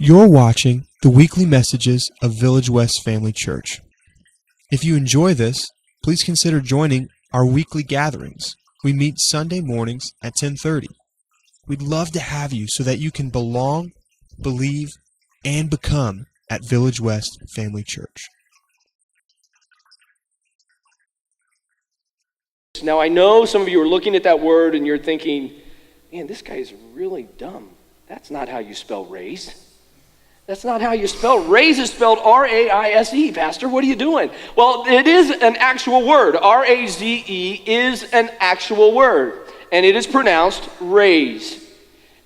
You're watching the weekly messages of Village West Family Church. If you enjoy this, please consider joining our weekly gatherings. We meet Sunday mornings at 10:30. We'd love to have you so that you can belong, believe, and become at Village West Family Church. Now, I know some of you are looking at that word and you're thinking, man, this guy is really dumb. That's not how you spell raise. That's not how you spell raise. Is spelled R-A-I-S-E. Pastor, what are you doing? Well, it is an actual word. R-A-Z-E is an actual word, and it is pronounced raise.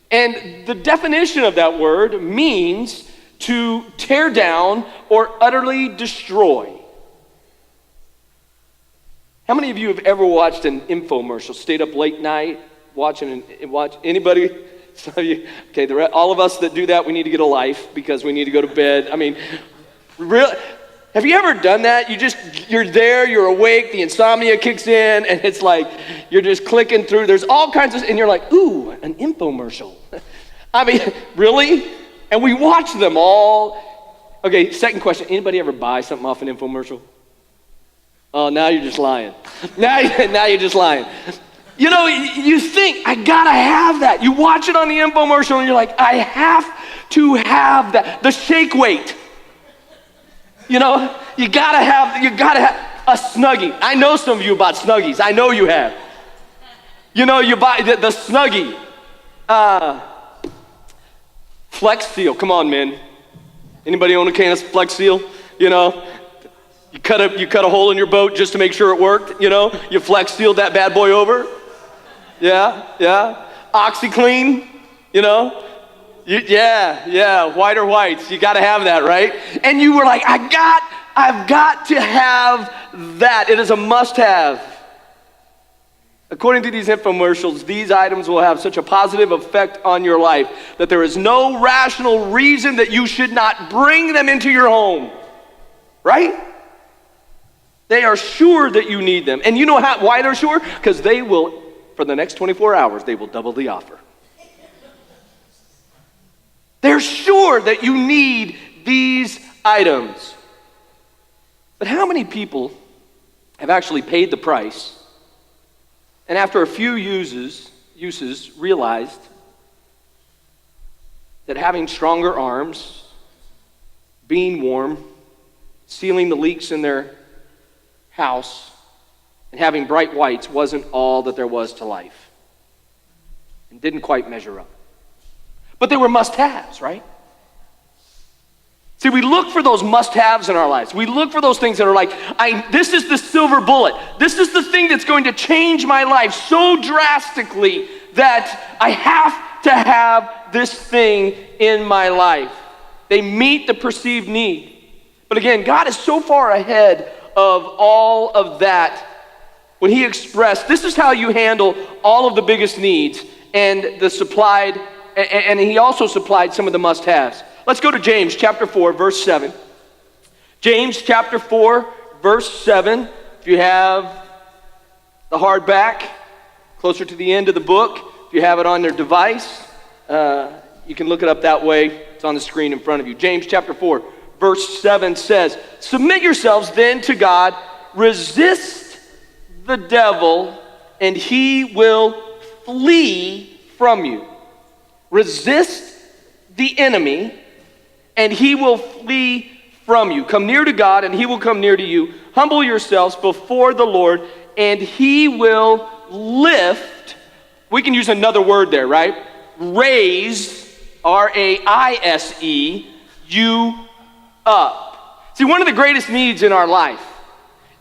And the definition of that word means to tear down or utterly destroy. How many of you have ever watched an infomercial? Stayed up late night watching anybody? Some of you, okay, all of us that do that, we need to get a life because we need to go to bed. I mean, really, have you ever done that? You're there, you're awake, the insomnia kicks in, and it's like you're just clicking through. There's all kinds of, and you're like, ooh, an infomercial. I mean, really? And we watch them all. Okay, second question, anybody ever buy something off an infomercial? Oh, now you're just lying. Now you're just lying. You know, you think, I gotta have that. You watch it on the infomercial and you're like, I have to have that. The shake weight. You know, you gotta have a Snuggie. I know some of you bought Snuggies. I know you have. You know, you buy the Snuggie. Flex Seal, come on, man. Anybody own a can of Flex Seal? You know, you cut a hole in your boat just to make sure it worked, you know? You Flex Sealed that bad boy over. Yeah. OxyClean, you know? Whiter whites. You got to have that, right? And you were like, I've got to have that. It is a must-have. According to these infomercials, these items will have such a positive effect on your life that there is no rational reason that you should not bring them into your home, right? They are sure that you need them. And you know why they're sure? Because they will, for the next 24 hours, they will double the offer. They're sure that you need these items. But how many people have actually paid the price and after a few uses realized that having stronger arms, being warm, sealing the leaks in their house, and having bright whites wasn't all that there was to life and didn't quite measure up. But they were must-haves, right? See, we look for those must-haves in our lives. We look for those things that are like, this is the silver bullet. This is the thing that's going to change my life so drastically that I have to have this thing in my life. They meet the perceived need. But again, God is so far ahead of all of that when he expressed, this is how you handle all of the biggest needs and and he also supplied some of the must-haves. Let's go to James chapter 4, verse 7. James chapter 4, verse 7. If you have the hardback closer to the end of the book, if you have it on their device, you can look it up that way. It's on the screen in front of you. James chapter 4, verse 7 says, submit yourselves then to God, resist the devil, and he will flee from you. Resist the enemy, and he will flee from you. Come near to God, and he will come near to you. Humble yourselves before the Lord, and he will lift. We can use another word there, right? Raise, R-A-I-S-E, you up. See, one of the greatest needs in our life,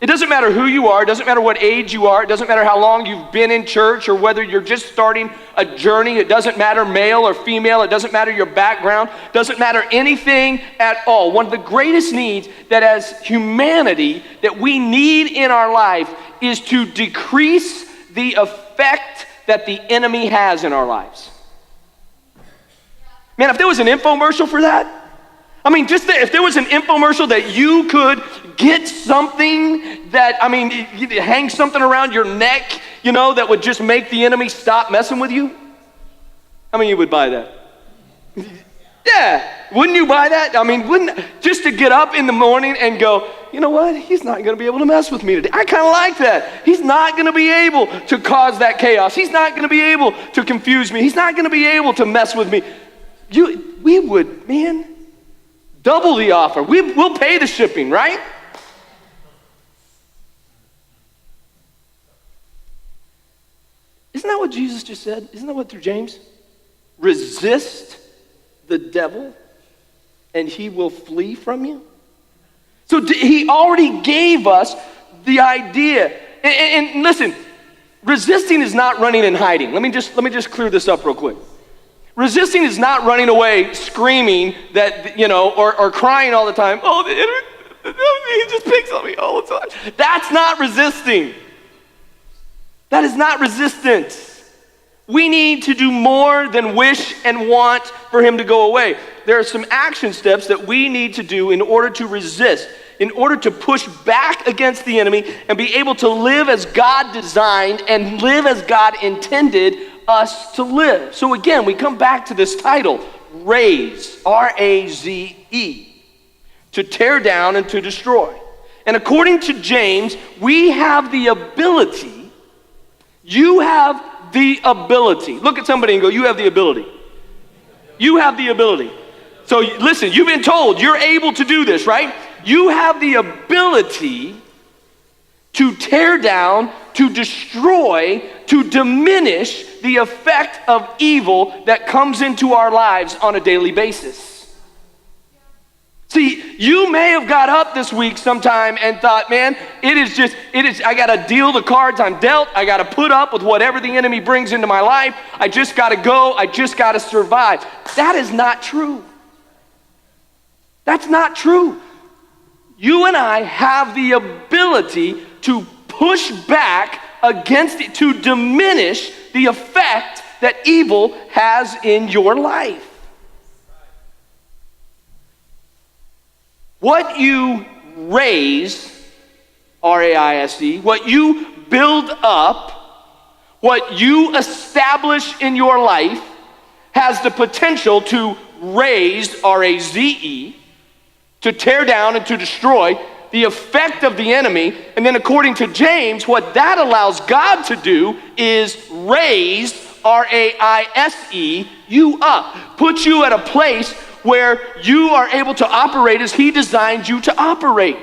it doesn't matter who you are, it doesn't matter what age you are, it doesn't matter how long you've been in church or whether you're just starting a journey, it doesn't matter male or female, it doesn't matter your background, it doesn't matter anything at all. One of the greatest needs that as humanity that we need in our life is to decrease the effect that the enemy has in our lives. Man, if there was an infomercial for that, I mean, if there was an infomercial that you could get something that, I mean, you hang something around your neck, you know, that would just make the enemy stop messing with you, how many of you would buy that? Yeah, wouldn't you buy that? I mean, just to get up in the morning and go, you know what? He's not going to be able to mess with me today. I kind of like that. He's not going to be able to cause that chaos. He's not going to be able to confuse me. He's not going to be able to mess with me. We would, man, double the offer. We'll pay the shipping, right? Isn't that what Jesus just said? Isn't that what through James? Resist the devil and he will flee from you. So he already gave us the idea. And listen, resisting is not running and hiding. Let me just clear this up real quick. Resisting is not running away screaming that, or crying all the time. Oh, the enemy, he just picks on me all the time. That's not resisting. That is not resistance. We need to do more than wish and want for him to go away. There are some action steps that we need to do in order to resist, in order to push back against the enemy and be able to live as God designed and live as God intended us to live. So again, we come back to this title, raze, R-A-Z-E, to tear down and to destroy. And according to James, we have the ability, you have the ability. Look at somebody and go, you have the ability. You have the ability. So listen, you've been told you're able to do this, right? You have the ability to tear down, to destroy, to diminish the effect of evil that comes into our lives on a daily basis. See, you may have got up this week sometime and thought, man, I got to deal the cards I'm dealt. I got to put up with whatever the enemy brings into my life. I just got to go. I just got to survive. That is not true. That's not true. You and I have the ability to push back against it, to diminish the effect that evil has in your life. What you raise, R-A-I-S-E, what you build up, what you establish in your life has the potential to raise, R-A-Z-E, to tear down and to destroy the effect of the enemy. And then according to James, what that allows God to do is raise, R-A-I-S-E, you up, put you at a place where you are able to operate as he designed you to operate.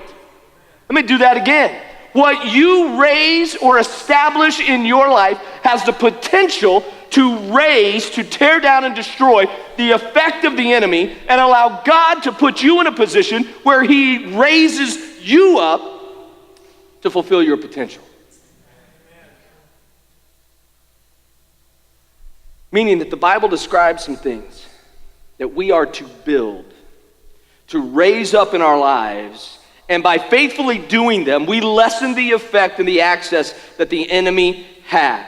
Let me do that again. What you raise or establish in your life has the potential to raise, to tear down and destroy the effect of the enemy and allow God to put you in a position where he raises you up to fulfill your potential. Meaning that the Bible describes some things that we are to build, to raise up in our lives, and by faithfully doing them, we lessen the effect and the access that the enemy has.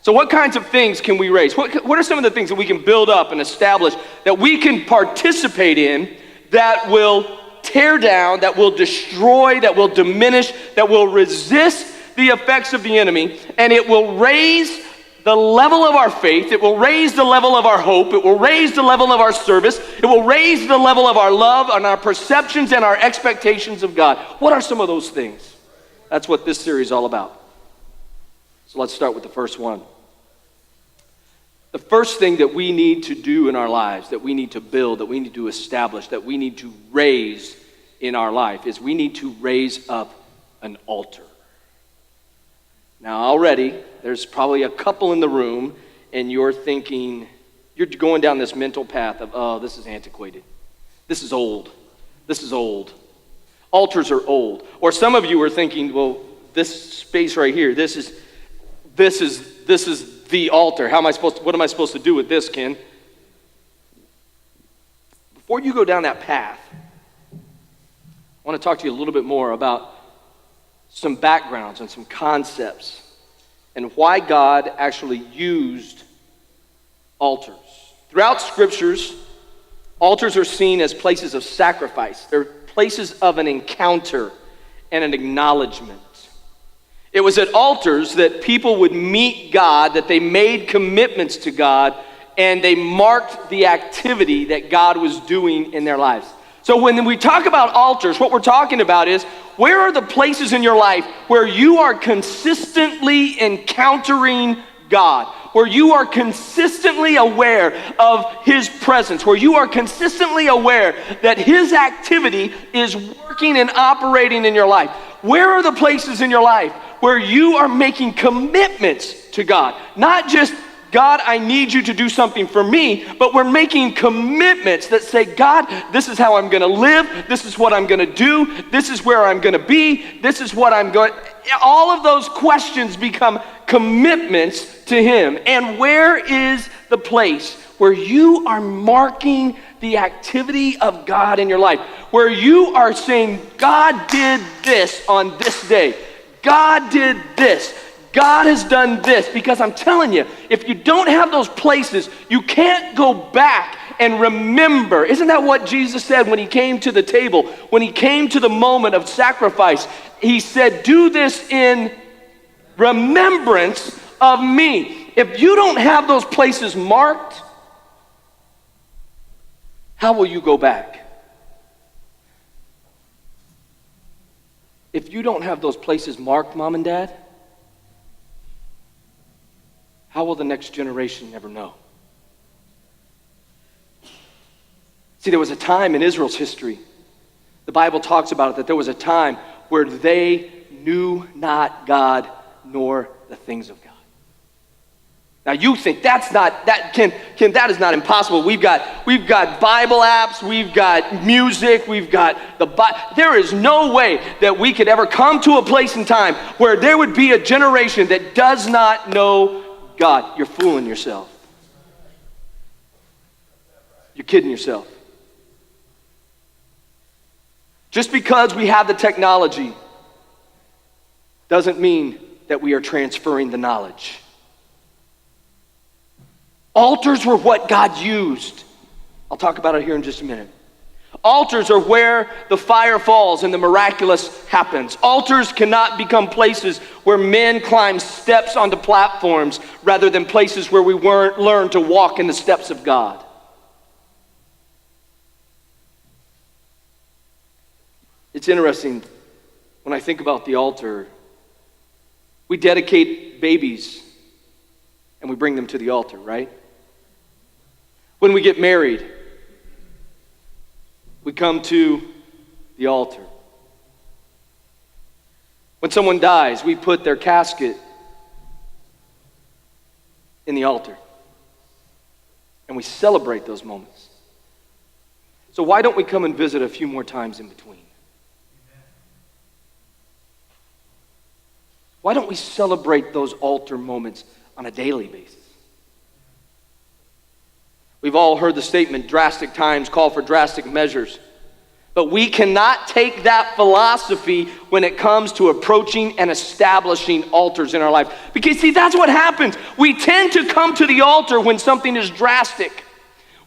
So what kinds of things can we raise? What are some of the things that we can build up and establish that we can participate in that will tear down, that will destroy, that will diminish, that will resist the effects of the enemy, and it will raise the level of our faith, it will raise the level of our hope, it will raise the level of our service, it will raise the level of our love and our perceptions and our expectations of God. What are some of those things? That's what this series is all about. So let's start with the first one. The first thing that we need to do in our lives, that we need to build, that we need to establish, that we need to raise in our life is we need to raise up an altar. Now already, there's probably a couple in the room and you're thinking, you're going down this mental path of, oh, this is antiquated. This is old. This is old. Altars are old. Or some of you are thinking, well, this space right here, this is the altar. What am I supposed to do with this, Ken? Before you go down that path, I want to talk to you a little bit more about some backgrounds and some concepts and why God actually used altars. Throughout scriptures, altars are seen as places of sacrifice. They're places of an encounter and an acknowledgement. It was at altars that people would meet God, that they made commitments to God, and they marked the activity that God was doing in their lives. So when we talk about altars, what we're talking about is, where are the places in your life where you are consistently encountering God, where you are consistently aware of his presence, where you are consistently aware that his activity is working and operating in your life? Where are the places in your life where you are making commitments to God? Not just, God, I need you to do something for me, but we're making commitments that say, God, this is how I'm going to live. This is what I'm going to do. This is where I'm going to be. This is what I'm going. All of those questions become commitments to him. And where is the place where you are marking the activity of God in your life, where you are saying, God did this on this day. God did this. God has done this. Because I'm telling you, if you don't have those places, you can't go back and remember. Isn't that what Jesus said when he came to the table? When he came to the moment of sacrifice, he said, do this in remembrance of me. If you don't have those places marked, how will you go back? If you don't have those places marked, Mom and Dad, how will the next generation ever know? See, there was a time in Israel's history, the Bible talks about it, that there was a time where they knew not God nor the things of God. Now you think that is not impossible. We've got Bible apps, we've got music, we've got the Bible. There is no way that we could ever come to a place in time where there would be a generation that does not know God. You're fooling yourself. You're kidding yourself. Just because we have the technology doesn't mean that we are transferring the knowledge. Altars were what God used. I'll talk about it here in just a minute. Altars are where the fire falls and the miraculous happens. Altars cannot become places where men climb steps onto platforms rather than places where we learn to walk in the steps of God. It's interesting when I think about the altar. We dedicate babies and we bring them to the altar, right? When we get married, we come to the altar. When someone dies, we put their casket in the altar. And we celebrate those moments. So why don't we come and visit a few more times in between? Why don't we celebrate those altar moments on a daily basis? We've all heard the statement, drastic times call for drastic measures. But we cannot take that philosophy when it comes to approaching and establishing altars in our life. Because see, that's what happens. We tend to come to the altar when something is drastic.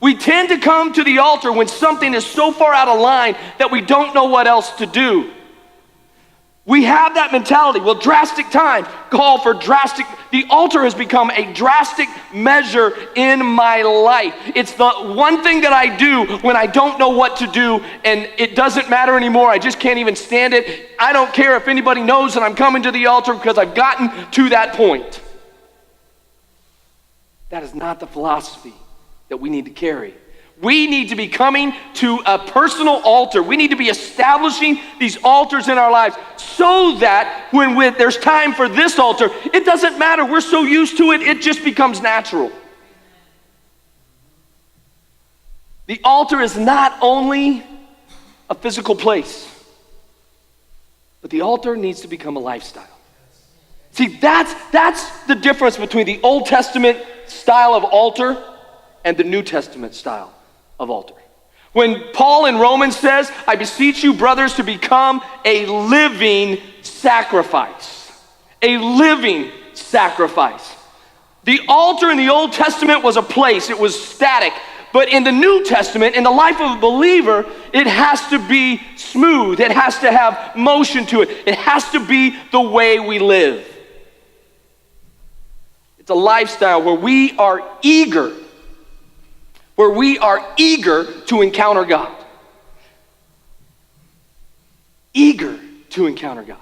We tend to come to the altar when something is so far out of line that we don't know what else to do. We have that mentality. Well, drastic time call for drastic. The altar has become a drastic measure in my life. It's the one thing that I do when I don't know what to do and it doesn't matter anymore. I just can't even stand it. I don't care if anybody knows that I'm coming to the altar because I've gotten to that point. That is not the philosophy that we need to carry. We need to be coming to a personal altar. We need to be establishing these altars in our lives so that when there's time for this altar, it doesn't matter. We're so used to it, it just becomes natural. The altar is not only a physical place, but the altar needs to become a lifestyle. See, that's the difference between the Old Testament style of altar and the New Testament style of altar. When Paul in Romans says, I beseech you, brothers, to become a living sacrifice. A living sacrifice. The altar in the Old Testament was a place, it was static. But in the New Testament, in the life of a believer, it has to be smooth. It has to have motion to it. It has to be the way we live. It's a lifestyle where we are eager where we are eager to encounter God. Eager to encounter God.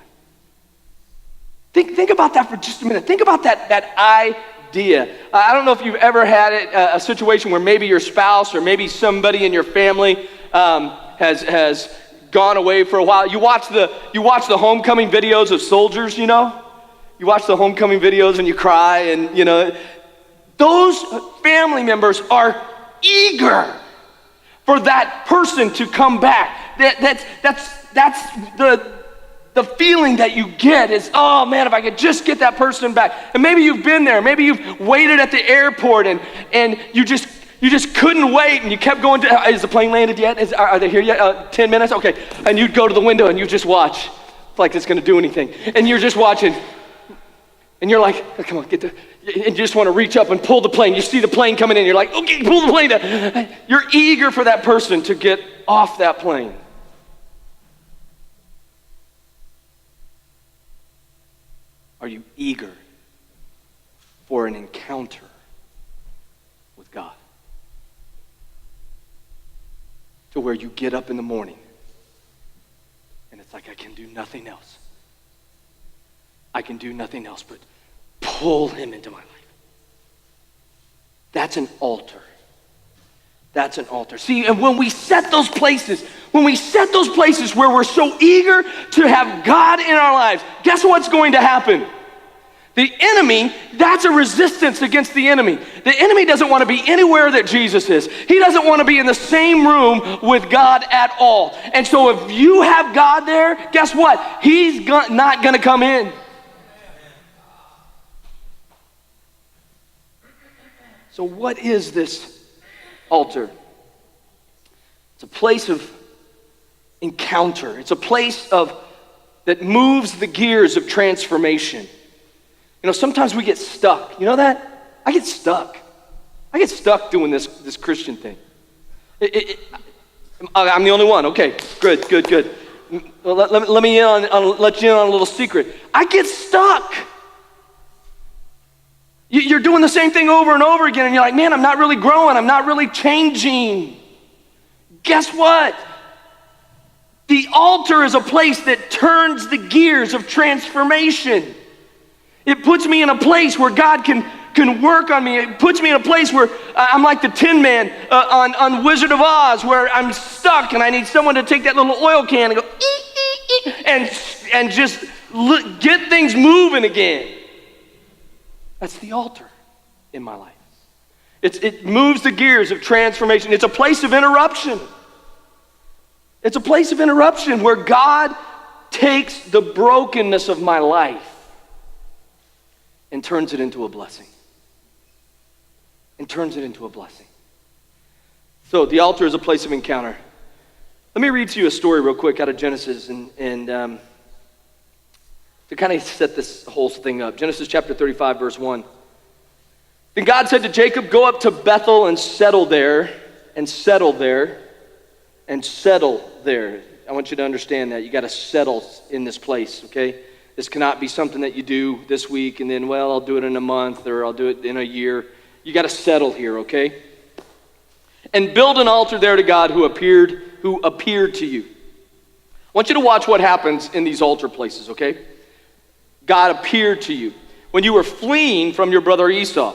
Think about that for just a minute. Think about that idea. I don't know if you've ever had a situation where maybe your spouse or maybe somebody in your family has gone away for a while. You watch the homecoming videos of soldiers, you know? You watch the homecoming videos and you cry, and you know, those family members are eager for that person to come back. That's the feeling that you get is, oh man, if I could just get that person back. And maybe you've been there. Maybe you've waited at the airport and you just couldn't wait, and you kept going to, is the plane landed yet? Are they here yet? 10 minutes? Okay. And you'd go to the window and you just watch. It's like it's gonna do anything. And you're just watching. And you're like, oh, come on, and you just want to reach up and pull the plane. You see the plane coming in. You're like, okay, pull the plane down. You're eager for that person to get off that plane. Are you eager for an encounter with God? To where you get up in the morning and it's like, I can do nothing else. I can do nothing else but pull him into my life. That's an altar. That's an altar. See, and when we set those places where we're so eager to have God in our lives, guess what's going to happen? The enemy, that's a resistance against the enemy. The enemy doesn't want to be anywhere that Jesus is. He doesn't want to be in the same room with God at all. And so if you have God there, guess what? He's not going to come in. So what is this altar? It's a place of encounter. It's a place that moves the gears of transformation. You know, sometimes we get stuck. You know that? I get stuck. I get stuck doing this Christian thing. I'm the only one. Okay, good. Well, let you in on a little secret. I get stuck. You're doing the same thing over and over again, and you're like, man, I'm not really growing. I'm not really changing. Guess what? The altar is a place that turns the gears of transformation. It puts me in a place where God can work on me. It puts me in a place where I'm like the Tin Man on Wizard of Oz, where I'm stuck and I need someone to take that little oil can and go, and just get things moving again. That's the altar in my life. It moves the gears of transformation. It's a place of interruption. It's a place of interruption where God takes the brokenness of my life and turns it into a blessing. So the altar is a place of encounter. Let me read to you a story real quick out of Genesis and to kind of set this whole thing up. Genesis chapter 35, verse 1. Then God said to Jacob, go up to Bethel and settle there, and settle there, and settle there. I want you to understand that. You got to settle in this place, okay? This cannot be something that you do this week and then, well, I'll do it in a month or I'll do it in a year. You got to settle here, okay? And build an altar there to God who appeared to you. I want you to watch what happens in these altar places, okay? God appeared to you when you were fleeing from your brother Esau.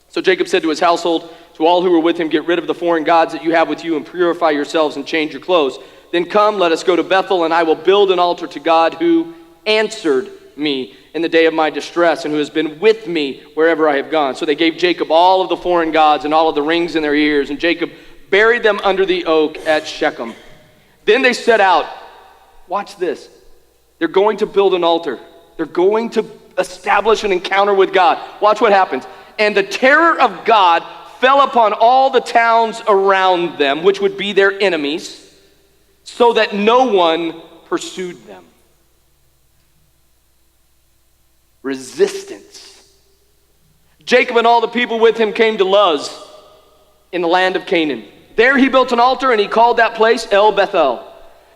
So Jacob said to his household, to all who were with him, get rid of the foreign gods that you have with you and purify yourselves and change your clothes. Then come, let us go to Bethel, and I will build an altar to God who answered me in the day of my distress and who has been with me wherever I have gone. So they gave Jacob all of the foreign gods and all of the rings in their ears, and Jacob buried them under the oak at Shechem. Then they set out. Watch this. They're going to build an altar. They're going to establish an encounter with God. Watch what happens. And the terror of God fell upon all the towns around them, which would be their enemies, so that no one pursued them. Resistance. Jacob and all the people with him came to Luz in the land of Canaan. There he built an altar and he called that place El Bethel,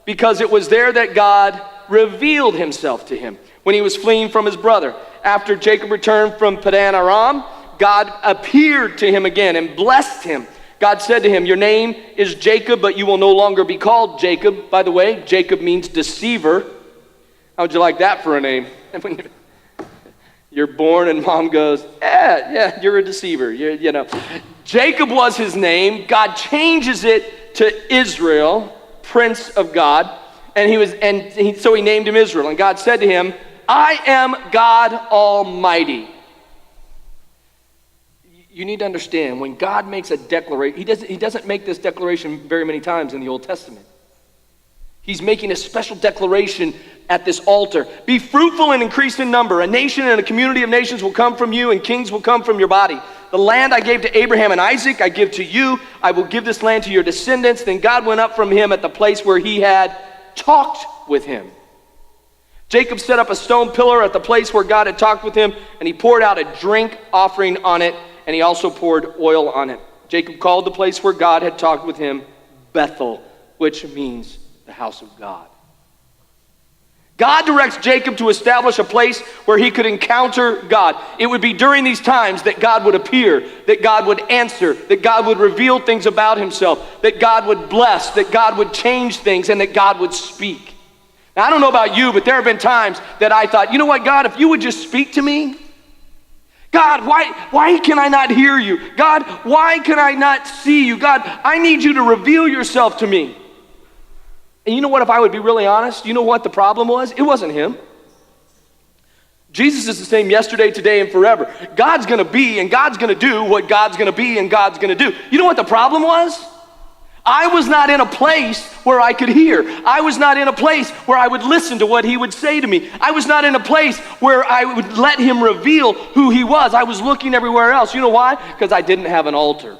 because it was there that God revealed himself to him when he was fleeing from his brother. After Jacob returned from Padan Aram, God appeared to him again and blessed him. God said to him, your name is Jacob, but you will no longer be called Jacob. By the way, Jacob means deceiver. How would you like that for a name? You're born and mom goes, yeah, you're a deceiver. You know. Jacob was his name. God changes it to Israel, Prince of God. So he named him Israel. And God said to him, I am God Almighty. You need to understand, when God makes a declaration, he doesn't make this declaration very many times in the Old Testament. He's making a special declaration at this altar. Be fruitful and increase in number. A nation and a community of nations will come from you, and kings will come from your body. The land I gave to Abraham and Isaac, I give to you. I will give this land to your descendants. Then God went up from him at the place where he had talked with him. Jacob set up a stone pillar at the place where God had talked with him, and he poured out a drink offering on it, and he also poured oil on it. Jacob called the place where God had talked with him Bethel, which means the house of God. God directs Jacob to establish a place where he could encounter God. It would be during these times that God would appear, that God would answer, that God would reveal things about himself, that God would bless, that God would change things, and that God would speak. Now, I don't know about you, but there have been times that I thought, you know what, God, if you would just speak to me. God, why can I not hear you? God, why can I not see you? God, I need you to reveal yourself to me. And you know what, if I would be really honest, you know what the problem was? It wasn't him. Jesus is the same yesterday, today, and forever. God's going to be and God's going to do what God's going to be and God's going to do. You know what the problem was? I was not in a place where I could hear. I was not in a place where I would listen to what he would say to me. I was not in a place where I would let him reveal who he was. I was looking everywhere else. You know why? Because I didn't have an altar.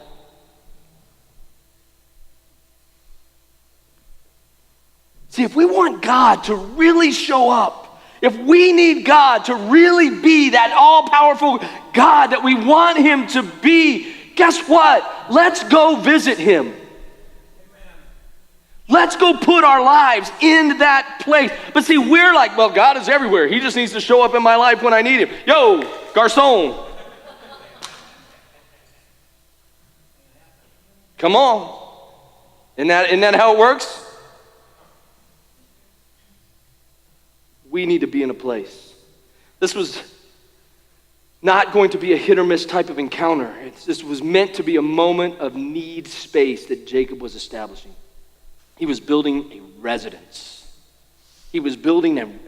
See, if we want God to really show up, if we need God to really be that all-powerful God that we want him to be, guess what? Let's go visit him. Let's go put our lives in that place. But see, we're like, well, God is everywhere. He just needs to show up in my life when I need him. Yo, garçon. Come on. Isn't that how it works? We need to be in a place. This was not going to be a hit or miss type of encounter. This was meant to be a moment of need space that Jacob was establishing. He was building a residence. He was building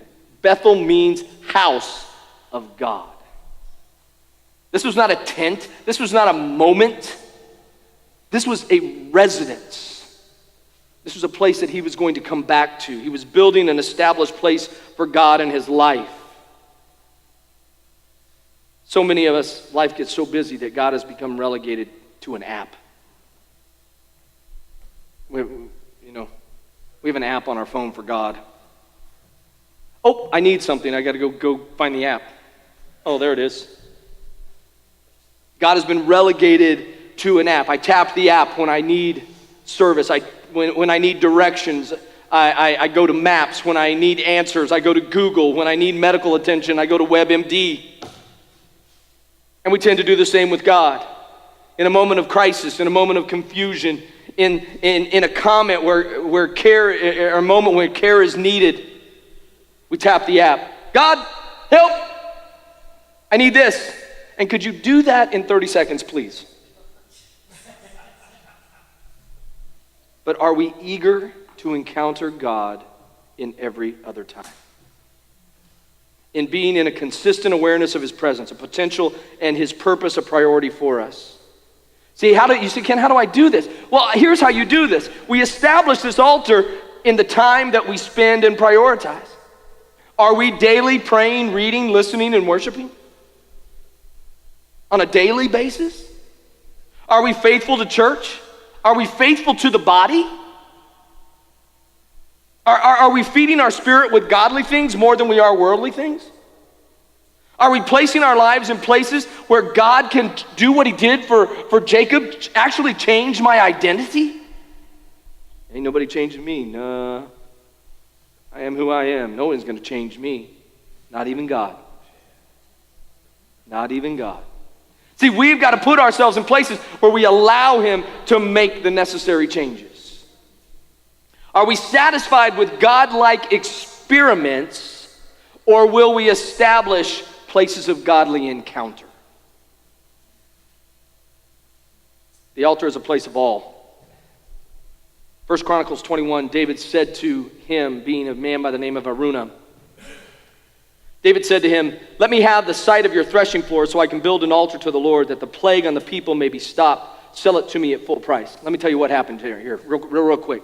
Bethel means house of God. This was not a tent. This was not a moment. This was a residence. This was a place that he was going to come back to. He was building an established place for God in his life. So many of us, life gets so busy that God has become relegated to an app. We have an app on our phone for God. Oh, I need something. I got to go find the app. Oh, there it is. God has been relegated to an app. I tap the app when I need service. When I need directions, I go to Maps. When I need answers, I go to Google. When I need medical attention, I go to WebMD. And we tend to do the same with God. In a moment of crisis, in a moment of confusion, in a comment where care, or a moment where care is needed, we tap the app. God, help! I need this. And could you do that in 30 seconds, please? But are we eager to encounter God in every other time? In being in a consistent awareness of his presence, a potential, and his purpose a priority for us. See, Ken, how do I do this? Well, here's how you do this. We establish this altar in the time that we spend and prioritize. Are we daily praying, reading, listening, and worshiping? On a daily basis? Are we faithful to church? Are we faithful to the body? Are we feeding our spirit with godly things more than we are worldly things? Are we placing our lives in places where God can do what he did for Jacob, actually change my identity? Ain't nobody changing me. Nah. I am who I am. No one's going to change me. Not even God. Not even God. See, we've got to put ourselves in places where we allow him to make the necessary changes. Are we satisfied with God-like experiments, or will we establish places of godly encounter? The altar is a place of awe. 1 Chronicles 21, David said to him, being a man by the name of Araunah, David said to him, "Let me have the site of your threshing floor so I can build an altar to the Lord, that the plague on the people may be stopped. Sell it to me at full price." Let me tell you what happened here real quick.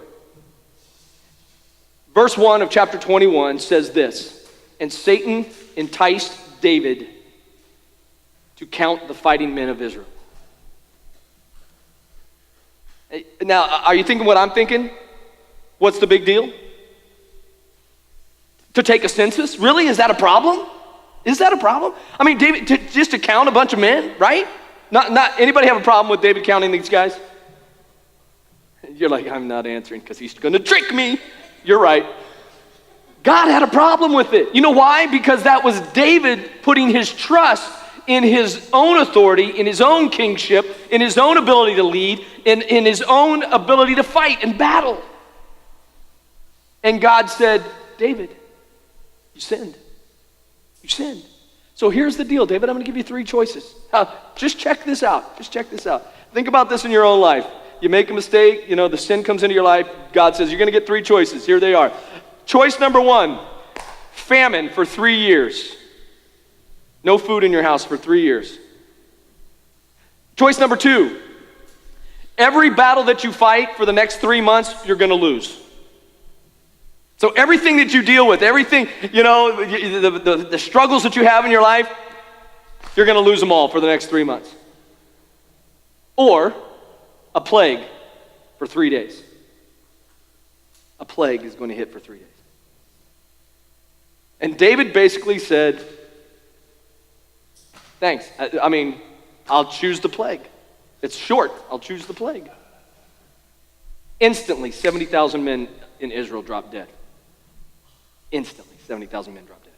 Verse 1 of chapter 21 says this, "And Satan enticed David to count the fighting men of Israel." Now, are you thinking what I'm thinking? What's the big deal? To take a census? Really? Is that a problem? Is that a problem? I mean, David, just to count a bunch of men, right? Not anybody have a problem with David counting these guys? You're like, I'm not answering because he's going to trick me. You're right. God had a problem with it. You know why? Because that was David putting his trust in his own authority, in his own kingship, in his own ability to lead, in his own ability to fight and battle. And God said, "David, you sinned. You sinned. So here's the deal, David. I'm going to give you 3 choices. Just check this out. Just check this out. Think about this in your own life. You make a mistake, the sin comes into your life. God says, you're going to get 3 choices. Here they are. Choice number 1, famine for 3 years. No food in your house for 3 years. Choice number 2, every battle that you fight for the next 3 months, you're going to lose. So everything that you deal with, everything, the struggles that you have in your life, you're going to lose them all for the next 3 months. Or a plague for 3 days. A plague is going to hit for 3 days. And David basically said, thanks. I'll choose the plague. It's short. I'll choose the plague. Instantly, 70,000 men in Israel dropped dead. Instantly, 70,000 men dropped dead.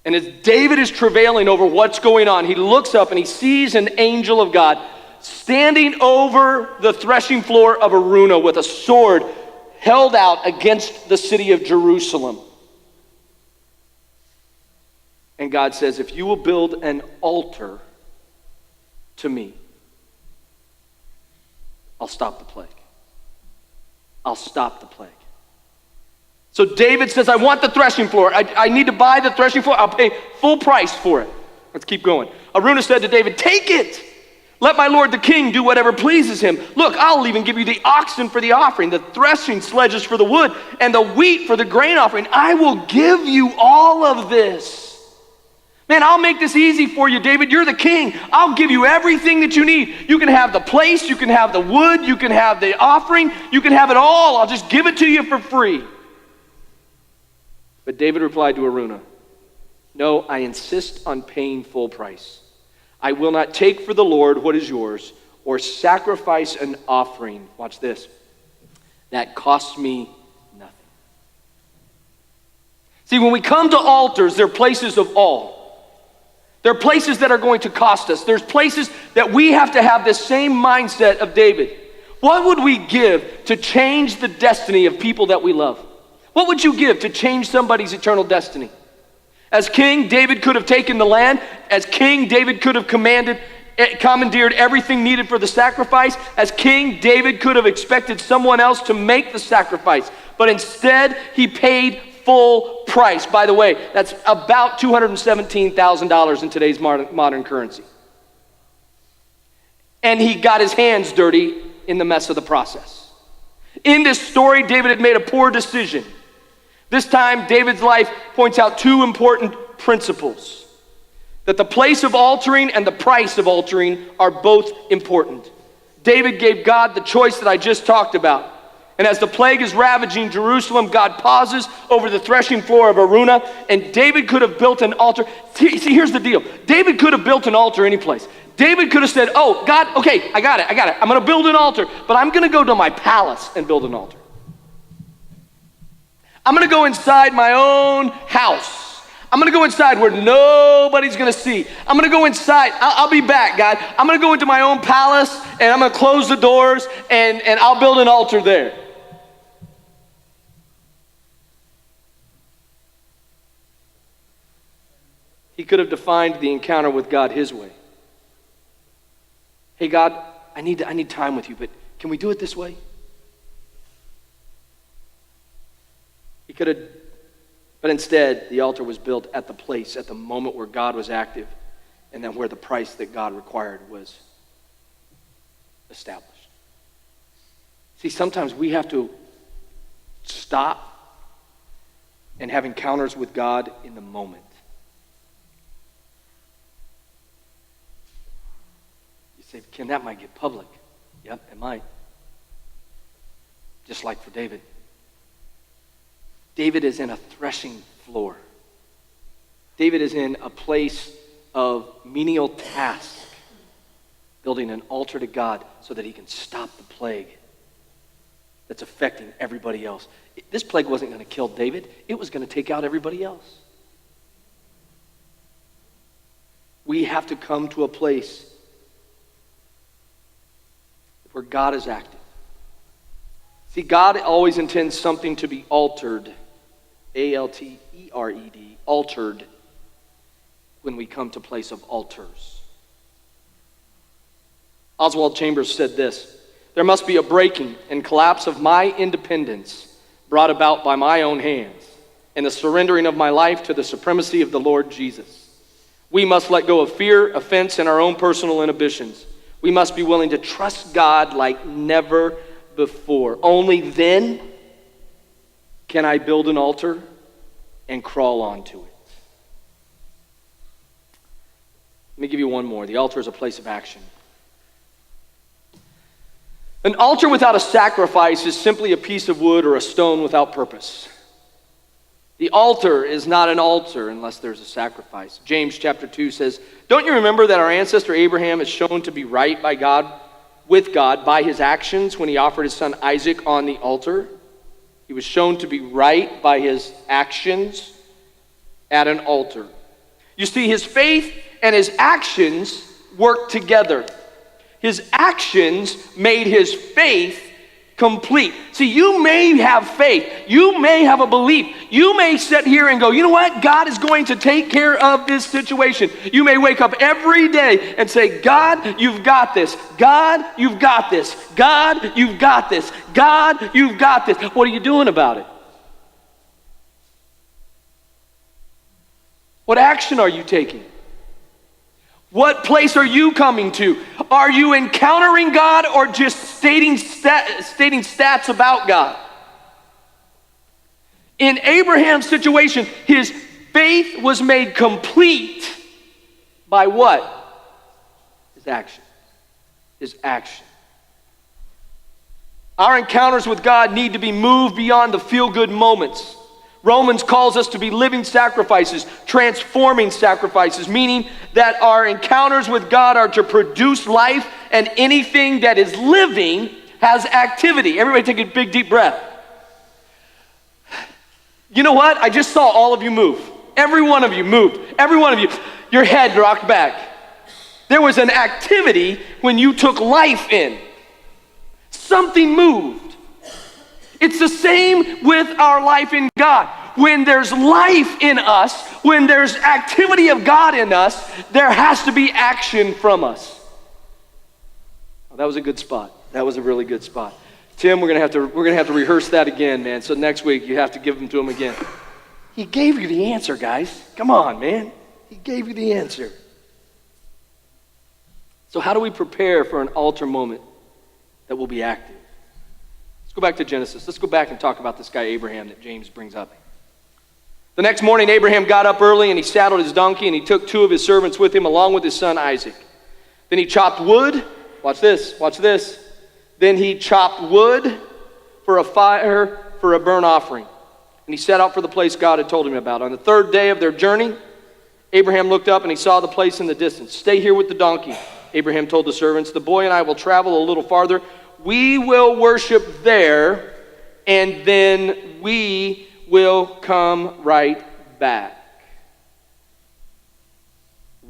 And as David is travailing over what's going on, he looks up and he sees an angel of God standing over the threshing floor of Araunah with a sword held out against the city of Jerusalem. And God says, if you will build an altar to me, I'll stop the plague. I'll stop the plague. So David says, I want the threshing floor. I need to buy the threshing floor. I'll pay full price for it. Let's keep going. Araunah said to David, take it. Let my lord the king do whatever pleases him. Look, I'll even give you the oxen for the offering, the threshing sledges for the wood, and the wheat for the grain offering. I will give you all of this. Man, I'll make this easy for you, David. You're the king. I'll give you everything that you need. You can have the place, you can have the wood, you can have the offering, you can have it all. I'll just give it to you for free. But David replied to Araunah, no, I insist on paying full price. I will not take for the Lord what is yours, or sacrifice an offering, watch this, that costs me nothing. See, when we come to altars, they're places of awe. They're places that are going to cost us. There's places that we have to have this same mindset of David. What would we give to change the destiny of people that we love? What would you give to change somebody's eternal destiny? As king, David could have taken the land. As king, David could have commandeered everything needed for the sacrifice. As king, David could have expected someone else to make the sacrifice. But instead, he paid full price. By the way, that's about $217,000 in today's modern currency. And he got his hands dirty in the mess of the process. In this story, David had made a poor decision. This time, David's life points out 2 important principles. That the place of altering and the price of altering are both important. David gave God the choice that I just talked about. And as the plague is ravaging Jerusalem, God pauses over the threshing floor of Araunah, and David could have built an altar. See, here's the deal. David could have built an altar any place. David could have said, oh, God, okay, I got it. I'm going to build an altar, but I'm going to go to my palace and build an altar. I'm going to go inside my own house. I'm going to go inside where nobody's going to see. I'm going to go inside. I'll be back, God. I'm going to go into my own palace, and I'm going to close the doors, and I'll build an altar there. He could have defined the encounter with God his way. Hey, God, I need time with you, but can we do it this way? He could have, but instead, the altar was built at the place, at the moment where God was active, and then where the price that God required was established. See, sometimes we have to stop and have encounters with God in the moment. Say, Ken, that might get public. Yep, it might. Just like for David. David is in a threshing floor. David is in a place of menial task, building an altar to God so that he can stop the plague that's affecting everybody else. This plague wasn't going to kill David. It was going to take out everybody else. We have to come to a place where God is active. See, God always intends something to be altered, A-L-T-E-R-E-D, altered, when we come to place of altars. Oswald Chambers said this: there must be a breaking and collapse of my independence brought about by my own hands and the surrendering of my life to the supremacy of the Lord Jesus. We must let go of fear, offense, and our own personal inhibitions. We must be willing to trust God like never before. Only then can I build an altar and crawl onto it. Let me give you one more. The altar is a place of action. An altar without a sacrifice is simply a piece of wood or a stone without purpose. The altar is not an altar unless there's a sacrifice. James chapter 2 says, don't you remember that our ancestor Abraham is shown to be right by God, with God, by his actions when he offered his son Isaac on the altar? He was shown to be right by his actions at an altar. You see, his faith and his actions worked together. His actions made his faith complete. See, you may have faith. You may have a belief. You may sit here and go, you know what? God is going to take care of this situation. You may wake up every day and say, God, you've got this. God, you've got this. God, you've got this. God, you've got this. What are you doing about it? What action are you taking? What place are you coming to? Are you encountering God or just stating stats about God? In Abraham's situation, his faith was made complete by what? His action. His action. Our encounters with God need to be moved beyond the feel-good moments. Romans calls us to be living sacrifices, transforming sacrifices, meaning that our encounters with God are to produce life, and anything that is living has activity. Everybody take a big, deep breath. You know what? I just saw all of you move. Every one of you moved. Every one of you. Your head rocked back. There was an activity when you took life in. Something moved. It's the same with our life in God. When there's life in us, when there's activity of God in us, there has to be action from us. Oh, that was a good spot. That was a really good spot. Tim, we're gonna have to rehearse that again, man. So next week you have to give them to him again. He gave you the answer, guys. Come on, man. He gave you the answer. So how do we prepare for an altar moment that will be active? Let's go back to Genesis. Let's go back and talk about this guy Abraham that James brings up. The next morning, Abraham got up early and he saddled his donkey and he took 2 of his servants with him along with his son Isaac. Then he chopped wood. Watch this. Watch this. Then he chopped wood for a fire for a burnt offering. And he set out for the place God had told him about. On the 3rd day of their journey, Abraham looked up and he saw the place in the distance. Stay here with the donkey, Abraham told the servants. The boy and I will travel a little farther. We will worship there, and then we will come right back.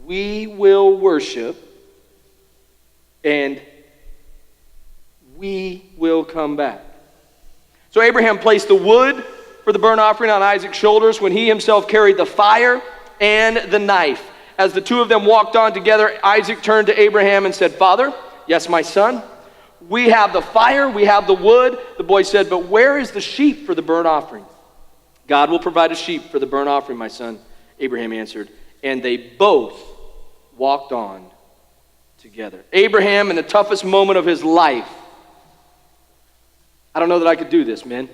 we will worship, and we will come back. So Abraham placed the wood for the burnt offering on Isaac's shoulders when he himself carried the fire and the knife. As the two of them walked on together, Isaac turned to Abraham and said, "Father." "Yes, my son." "We have the fire, we have the wood." The boy said, "But where is the sheep for the burnt offering?" "God will provide a sheep for the burnt offering, my son," Abraham answered. And they both walked on together. Abraham, in the toughest moment of his life. I don't know that I could do this, man.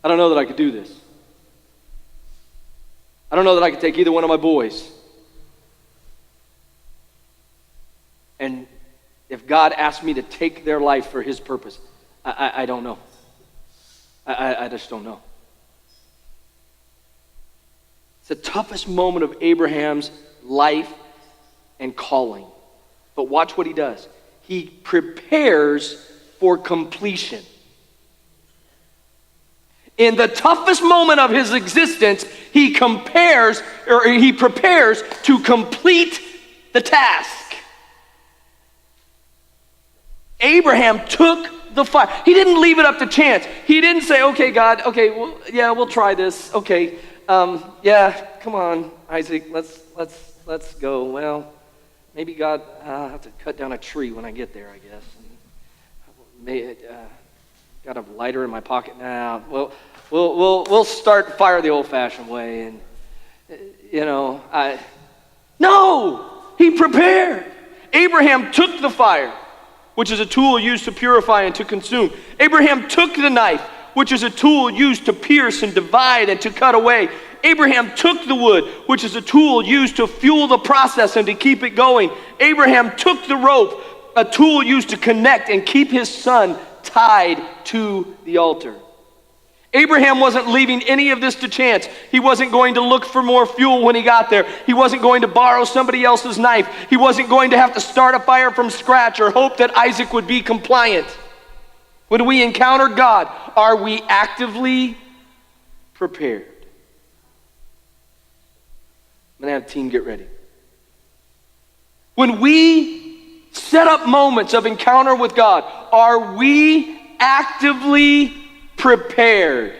I don't know that I could do this. I don't know that I could take either one of my boys. And if God asked me to take their life for his purpose, I don't know. I just don't know. It's the toughest moment of Abraham's life and calling. But watch what he does. He prepares for completion. In the toughest moment of his existence, he prepares to complete the task. Abraham took the fire. He didn't leave it up to chance. He didn't say, "Okay, God, okay, well, yeah, we'll try this. Okay, yeah, come on, Isaac, let's go. Well, maybe God, I'll have to cut down a tree when I get there, I guess. Got a lighter in my pocket now. Well, we'll start fire the old-fashioned way, and no, he prepared. Abraham took the fire, which is a tool used to purify and to consume. Abraham took the knife, which is a tool used to pierce and divide and to cut away. Abraham took the wood, which is a tool used to fuel the process and to keep it going. Abraham took the rope, a tool used to connect and keep his son tied to the altar. Abraham wasn't leaving any of this to chance. He wasn't going to look for more fuel when he got there. He wasn't going to borrow somebody else's knife. He wasn't going to have to start a fire from scratch or hope that Isaac would be compliant. When we encounter God, are we actively prepared? I'm going to have the team get ready. When we set up moments of encounter with God, are we actively prepared?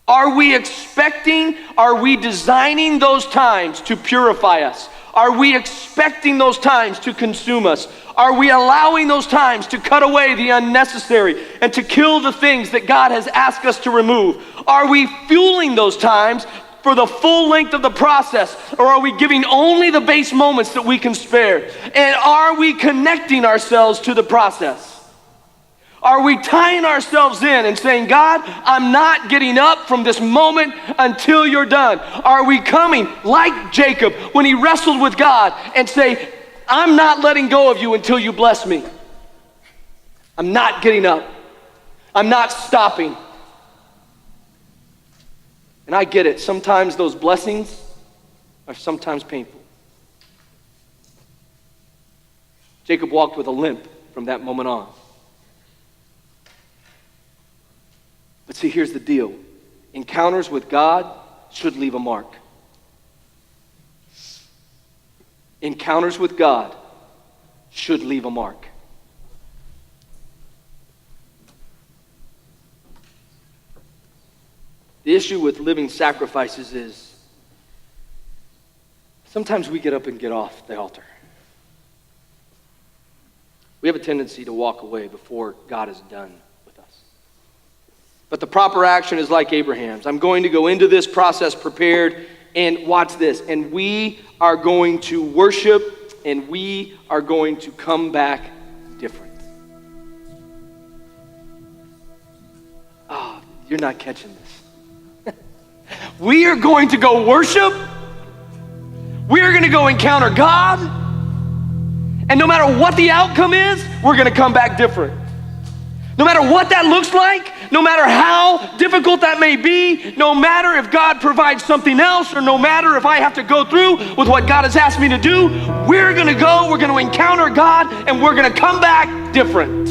Are we expecting, are we designing those times to purify us? Are we expecting those times to consume us? Are we allowing those times to cut away the unnecessary and to kill the things that God has asked us to remove? Are we fueling those times for the full length of the process, or are we giving only the base moments that we can spare? And are we connecting ourselves to the process? Are we tying ourselves in and saying, God, I'm not getting up from this moment until you're done? Are we coming like Jacob when he wrestled with God and say, I'm not letting go of you until you bless me. I'm not getting up. I'm not stopping. And I get it. Sometimes those blessings are sometimes painful. Jacob walked with a limp from that moment on. But see, here's the deal. Encounters with God should leave a mark. Encounters with God should leave a mark. The issue with living sacrifices is sometimes we get up and get off the altar. We have a tendency to walk away before God is done with us. But the proper action is like Abraham's. I'm going to go into this process prepared, and watch this. And we are going to worship, and we are going to come back different. Oh, you're not catching this. We are going to go worship. We are going to go encounter God. And no matter what the outcome is, we're going to come back different. No matter what that looks like, no matter how difficult that may be, no matter if God provides something else, or no matter if I have to go through with what God has asked me to do, we're going to go, we're going to encounter God, and we're going to come back different.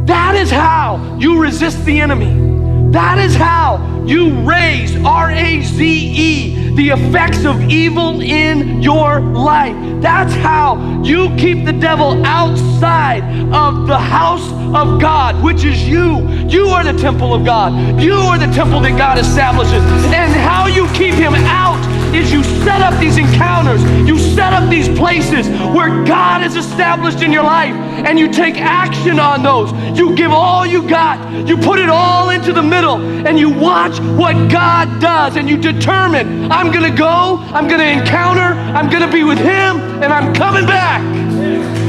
That is how you resist the enemy. That is how you raze, R-A-Z-E, the effects of evil in your life. That's how you keep the devil outside of the house of God, which is you. You are the temple of God. You are the temple that God establishes. And how you keep him out is you set up these encounters. You set up these places where God is established in your life, and you take action on those. You give all you got. You put it all into the middle, and you watch what God does, and you determine, I'm going to go, I'm going to encounter, I'm going to be with him, and I'm coming back.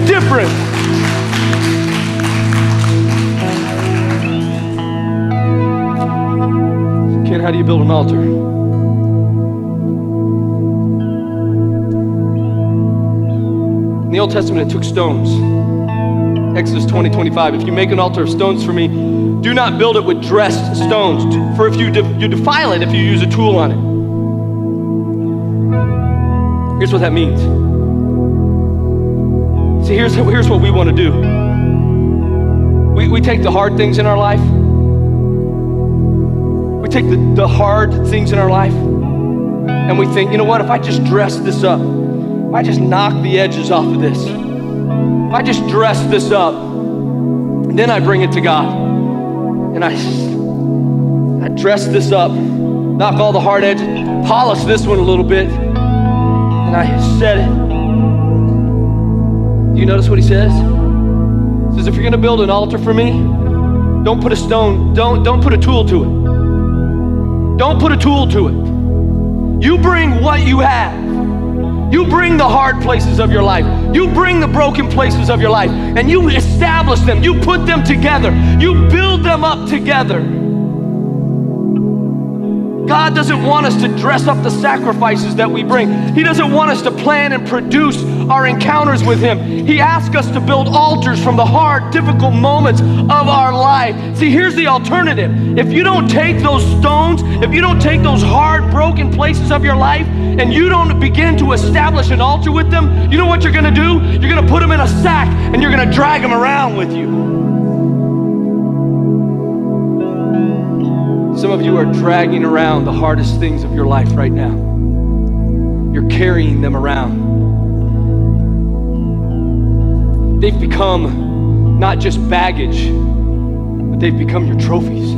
Different. Ken, how do you build an altar? In the Old Testament, it took stones. Exodus 20:25. If you make an altar of stones for me, do not build it with dressed stones, for if you defile it if you use a tool on it. Here's what that means. See, here's what we want to do. We take the hard things in our life. We take the hard things in our life, and we think, you know what, if I just dress this up, if I just knock the edges off of this, if I just dress this up, and then I bring it to God, and I dress this up, knock all the hard edges, polish this one a little bit, and I set it. Do you notice what he says? He says, if you're going to build an altar for me, don't put a stone, don't put a tool to it. Don't put a tool to it. You bring what you have. You bring the hard places of your life. You bring the broken places of your life, and you establish them. You put them together. You build them up together. God doesn't want us to dress up the sacrifices that we bring. He doesn't want us to plan and produce our encounters with him. He asks us to build altars from the hard, difficult moments of our life. See, here's the alternative. If you don't take those stones, if you don't take those hard, broken places of your life, and you don't begin to establish an altar with them, you know what you're going to do? You're going to put them in a sack, and you're going to drag them around with you. Some of you are dragging around the hardest things of your life right now. You're carrying them around. They've become not just baggage, but they've become your trophies.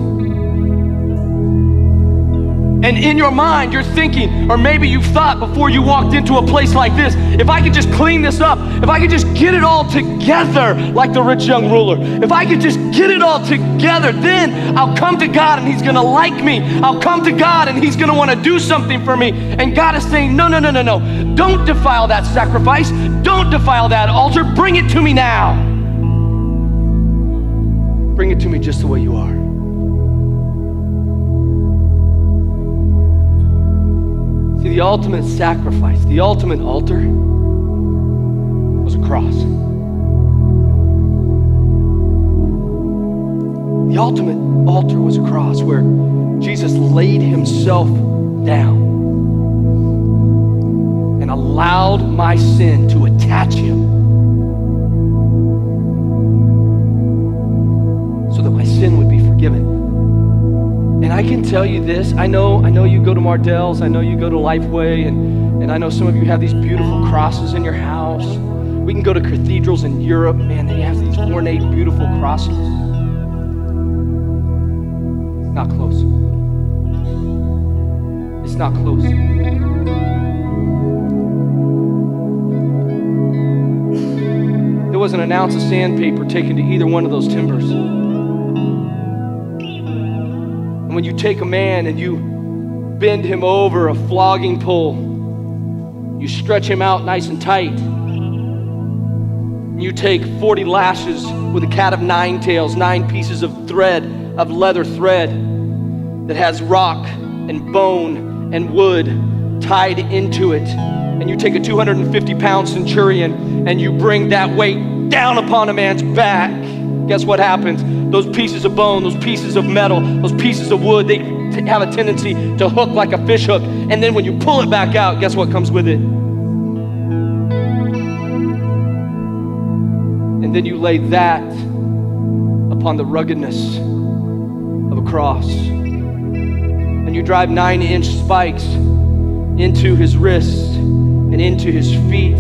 And in your mind, you're thinking, or maybe you've thought before you walked into a place like this, if I could just clean this up, if I could just get it all together like the rich young ruler, if I could just get it all together, then I'll come to God and he's gonna like me. I'll come to God and he's gonna wanna do something for me. And God is saying, no. Don't defile that sacrifice. Don't defile that altar. Bring it to me now. Bring it to me just the way you are. See, the ultimate sacrifice, the ultimate altar was a cross. The ultimate altar was a cross where Jesus laid himself down and allowed my sin to attach him so that my sin would be forgiven. And I can tell you this, I know you go to Mardell's, I know you go to Lifeway, and I know some of you have these beautiful crosses in your house. We can go to cathedrals in Europe, man, they have these ornate, beautiful crosses. It's not close. It's not close. There wasn't an ounce of sandpaper taken to either one of those timbers. And when you take a man and you bend him over a flogging pole, you stretch him out nice and tight, and you take 40 lashes with a cat of 9 tails, 9 pieces of thread, of leather thread that has rock and bone and wood tied into it, and you take a 250-pound centurion and you bring that weight down upon a man's back, guess what happens? Those pieces of bone, those pieces of metal, those pieces of wood, they have a tendency to hook like a fish hook. And then when you pull it back out, guess what comes with it? And then you lay that upon the ruggedness of a cross. And you drive 9-inch spikes into his wrists and into his feet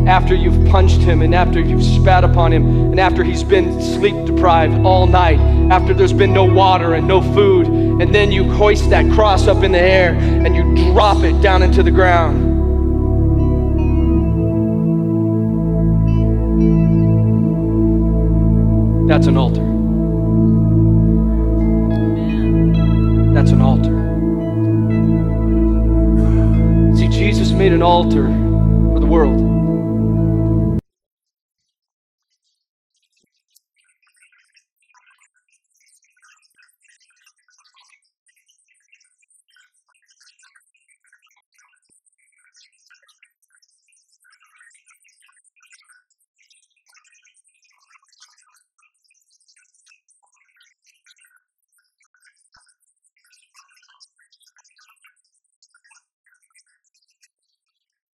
after you've punched him and after you've spat upon him and after he's been sleep deprived all night, after there's been no water and no food, and then you hoist that cross up in the air and you drop it down into the ground. That's an altar. That's an altar. See, Jesus made an altar for the world.